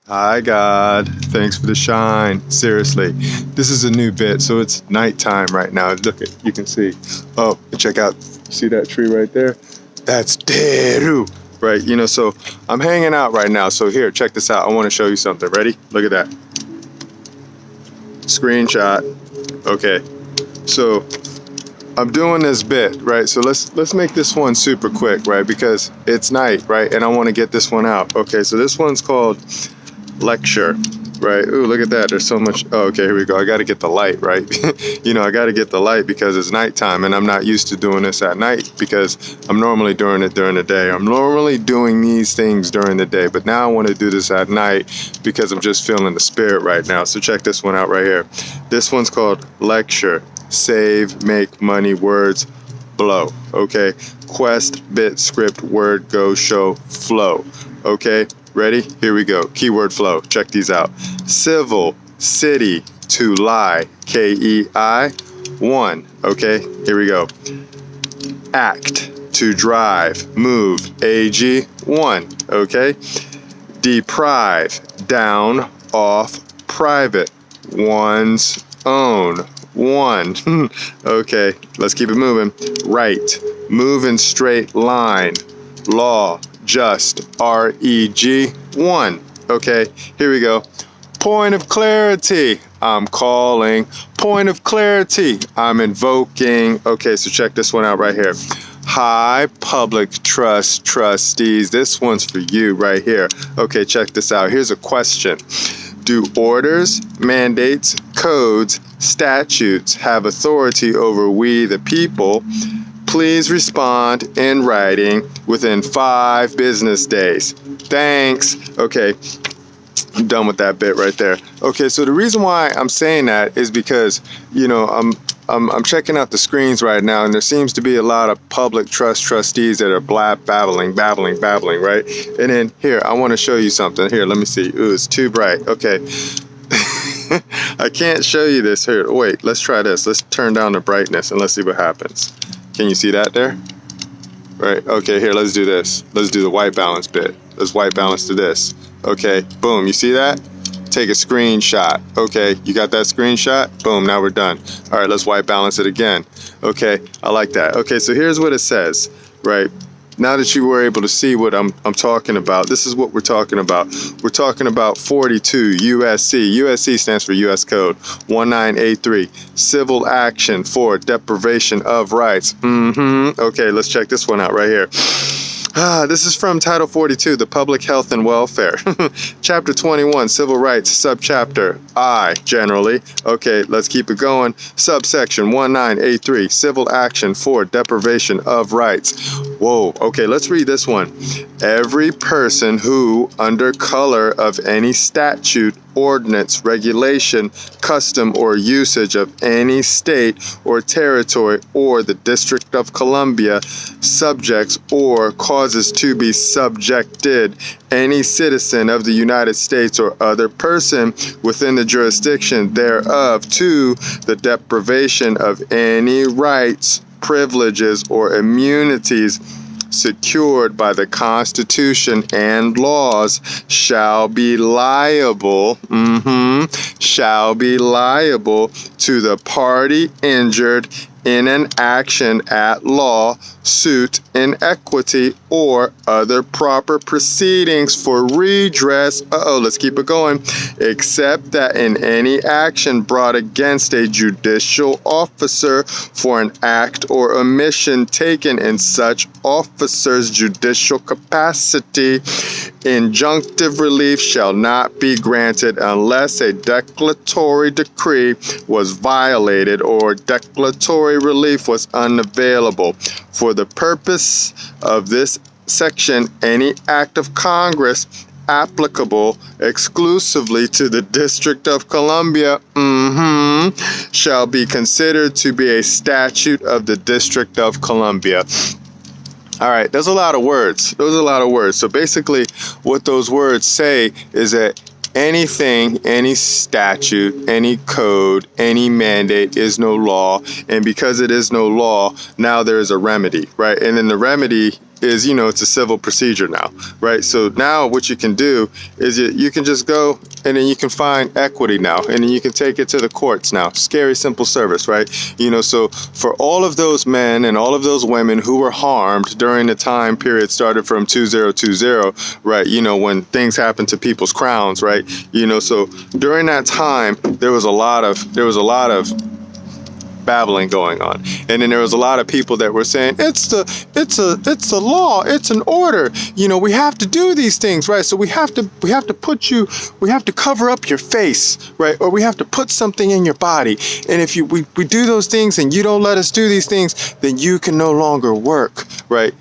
Hi, God. Thanks for the shine. Seriously, this is a new bit, so it's nighttime right now. Look, you can see. Oh, check out. See that tree right there? That's Deru. Right, so I'm hanging out right now. So here, check this out. I want to show you something. Ready? Look at that. Screenshot. Okay. So I'm doing this bit, right? So let's make this one super quick, right? Because it's night, right? And I want to get this one out. Okay, so this one's called lecture, right? Ooh, look at that. There's so much. Oh, okay, here we go. I got to get the light, right? I got to get the light because it's nighttime and I'm not used to doing this at night because I'm normally doing it during the day. I'm normally doing these things during the day, but now I want to do this at night because I'm just feeling the spirit right now. So check this one out right here. This one's called lecture. Save, make money, words, blow. Okay. Quest, bit, script, word, go, show, flow. Okay. Ready? Here we go. Keyword flow. Check these out. Civil, city, to lie, KEI, 1. Okay, here we go. Act, to drive, move, AG, 1. Okay. Deprive, down, off, private, one's own, 1. Okay, let's keep it moving. Right, move in straight line, law, just, REG, 1. Okay, here we go. Point of clarity, I'm calling. Point of clarity, I'm invoking. Okay, so check this one out right here. High public trust trustees. This one's for you right here. Okay, check this out. Here's a question. Do orders, mandates, codes, statutes have authority over we the people? Please respond in writing within 5 business days. Thanks. Okay, I'm done with that bit right there. Okay, so the reason why I'm saying that is because, I'm checking out the screens right now, and there seems to be a lot of public trust trustees that are babbling, right? And then here, I want to show you something. Here, let me see. Ooh, it's too bright. Okay. I can't show you this. Here, wait, let's try this. Let's turn down the brightness and let's see what happens. Can you see that there? Right, okay, here, let's do this. Let's do the white balance bit. Let's white balance to this. Okay, boom, you see that? Take a screenshot. Okay, you got that screenshot? Boom, now we're done. All right, let's white balance it again. Okay, I like that. Okay, so here's what it says, right? Now that you were able to see what I'm talking about, this is what we're talking about. We're talking about 42 USC. USC stands for US Code 1983. Civil action for deprivation of rights. Okay, let's check this one out right here. This is from Title 42, the Public Health and Welfare. Chapter 21, Civil Rights, Subchapter I, generally. Okay, let's keep it going. Subsection 1983, Civil Action for Deprivation of Rights. Whoa, okay, let's read this one. Every person who, under color of any statute, ordinance, regulation, custom, or usage of any state or territory or the District of Columbia subjects or causes to be subjected any citizen of the United States or other person within the jurisdiction thereof to the deprivation of any rights, privileges, or immunities secured by the Constitution and laws shall be liable to the party injured in an action at law, suit, in equity, or other proper proceedings for redress. Let's keep it going. Except that in any action brought against a judicial officer for an act or omission taken in such officer's judicial capacity, injunctive relief shall not be granted unless a declaratory decree was violated or declaratory relief was unavailable. For the purpose of this section, any act of Congress applicable exclusively to the District of Columbia shall be considered to be a statute of the District of Columbia. All right, there's a lot of words. So basically what those words say is that anything, any statute, any code, any mandate is no law. And because it is no law, now there is a remedy, right? And then the remedy is, it's a civil procedure now, right? So now what you can do is you can just go and then you can find equity now, and then you can take it to the courts now. Scary simple service, right? So for all of those men and all of those women who were harmed during the time period started from 2020, right? When things happened to people's crowns, right? So during that time, there was a lot of babbling going on, and then there was a lot of people that were saying it's a law, it's an order, we have to do these things, right? So we have to cover up your face, right? Or we have to put something in your body, and if we do those things and you don't let us do these things, then you can no longer work, right?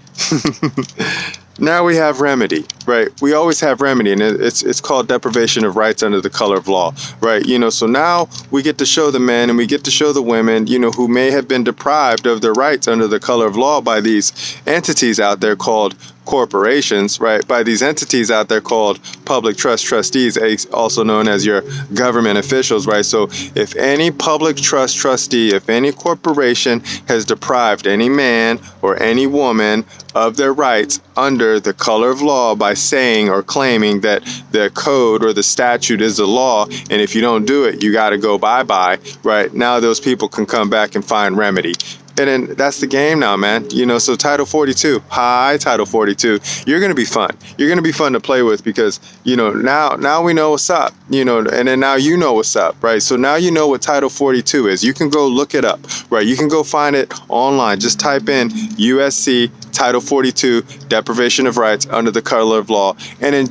Now we have remedy, right? We always have remedy, and it's called deprivation of rights under the color of law, right? So now we get to show the men and we get to show the women, who may have been deprived of their rights under the color of law by these entities out there called corporations, right? By these entities out there called public trust trustees, also known as your government officials, right? So if any public trust trustee, if any corporation has deprived any man or any woman of their rights under the color of law by saying or claiming that the code or the statute is the law, and if you don't do it, you got to go bye-bye, right? Now those people can come back and find remedy. And then that's the game now, man. So Title 42, Title 42, you're going to be fun. You're going to be fun to play with because, now we know what's up, and then now you know what's up, right? So now you know what Title 42 is. You can go look it up, right? You can go find it online. Just type in USC Title 42, deprivation of rights under the color of law, and then,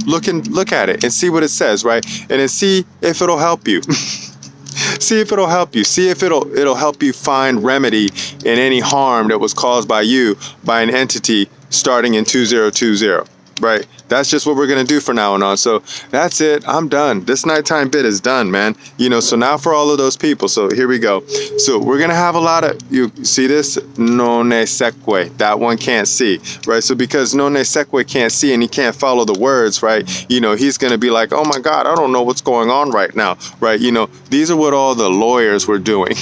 look at it and see what it says, right? And then see if it'll help you. See if it'll help you. See if it'll help you find remedy in any harm that was caused by you by an entity starting in 2020. Right? That's just what we're going to do for now on. So that's it. I'm done. This nighttime bit is done, man. So now for all of those people. So here we go. So we're going to have a lot of, you see this? Non seque. That one can't see, right? So because non seque can't see and he can't follow the words, right? He's going to be like, oh my God, I don't know what's going on right now, right? These are what all the lawyers were doing.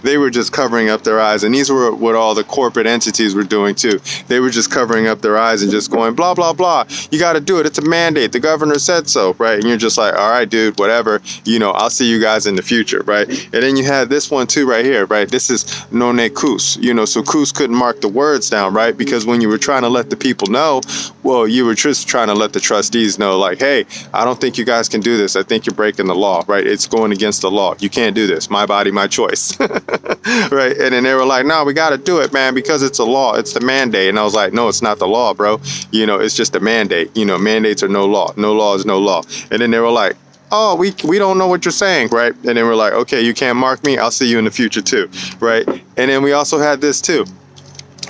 They were just covering up their eyes. And these were what all the corporate entities were doing too. They were just covering up their eyes and just going, blah, blah, blah. You got to do it. It's a mandate. The governor said so, right? And you're just like, all right, dude, whatever. I'll see you guys in the future, right? And then you had this one too right here, right? This is non cus, so cus couldn't mark the words down, right? Because when you were trying to let the people know, well, you were just trying to let the trustees know, like, hey, I don't think you guys can do this. I think you're breaking the law, right? It's going against the law. You can't do this. My body, my choice, right? And then they were like, no, we got to do it, man, because it's a law. It's the mandate. And I was like, no, it's not the law, bro. It's just a mandate. Mandates are no law. No law is no law. And then they were like, oh, we don't know what you're saying, right? And then we're like, okay, you can't mark me. I'll see you in the future too, right? And then we also had this too.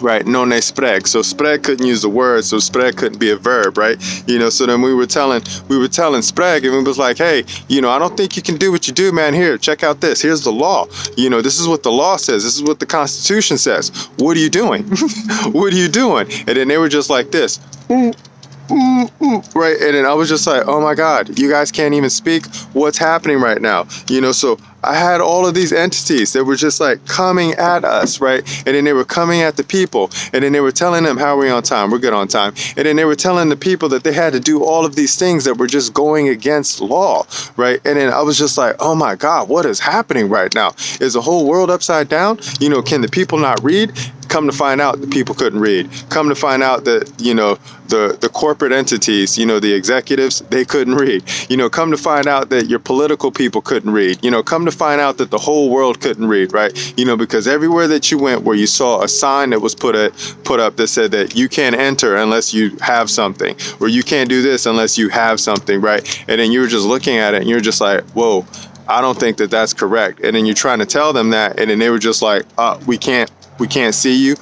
Right, non spreg. So spreg couldn't use the word, so spreg couldn't be a verb, right? So then we were telling spreg, and we was like, hey, I don't think you can do what you do, man. Here, check out this. Here's the law. This is what the law says. This is what the Constitution says. What are you doing? What are you doing? And then they were just like this. Right, and then I was just like, oh my God, you guys can't even speak. What's happening right now? So I had all of these entities that were just like coming at us, right? And then they were coming at the people, and then they were telling them, how are we on time? We're good on time. And then they were telling the people that they had to do all of these things that were just going against law, right? And then I was just like, oh my God, what is happening right now? Is the whole world upside down? Can the people not read? Come to find out, the people couldn't read. Come to find out that, the corporate entities, the executives, they couldn't read. Come to find out that your political people couldn't read. Come to find out that the whole world couldn't read, right? Because everywhere that you went where you saw a sign that was put up that said that you can't enter unless you have something, or you can't do this unless you have something, right? And then you were just looking at it and you're just like, whoa, I don't think that that's correct. And then you're trying to tell them that, and then they were just like, we can't see you,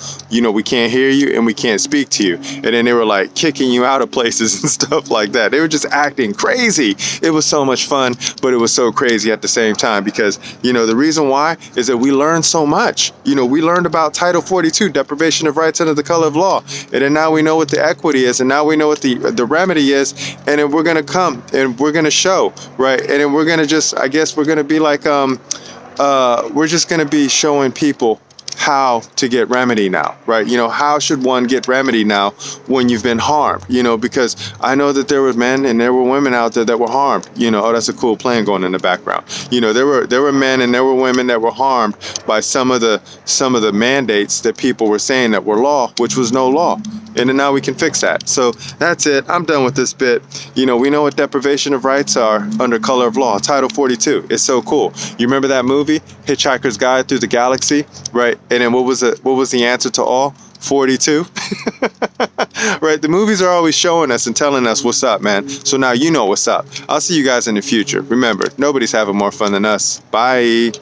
we can't hear you, and we can't speak to you. And then they were like kicking you out of places and stuff like that. They were just acting crazy. It was so much fun, but it was so crazy at the same time because, the reason why is that we learned so much. We learned about Title 42, deprivation of rights under the color of law. And then now we know what the equity is, and now we know what the remedy is. And then we're going to come and we're going to show, right? And then we're going to just, I guess we're going to be like, we're just going to be showing people how to get remedy now, right? You know, how should one get remedy now when you've been harmed? You know, because I know that there were men and there were women out there that were harmed. You know, oh, that's a cool plane going in the background. You know, there were men and there were women that were harmed by some of the mandates that people were saying that were law, which was no law. And then now we can fix that. So that's it. I'm done with this bit. You know, we know what deprivation of rights are under color of law. Title 42. It's so cool. You remember that movie, Hitchhiker's Guide Through the Galaxy, right? And then what was the answer to all? 42. Right? The movies are always showing us and telling us what's up, man. So now you know what's up. I'll see you guys in the future. Remember, nobody's having more fun than us. Bye.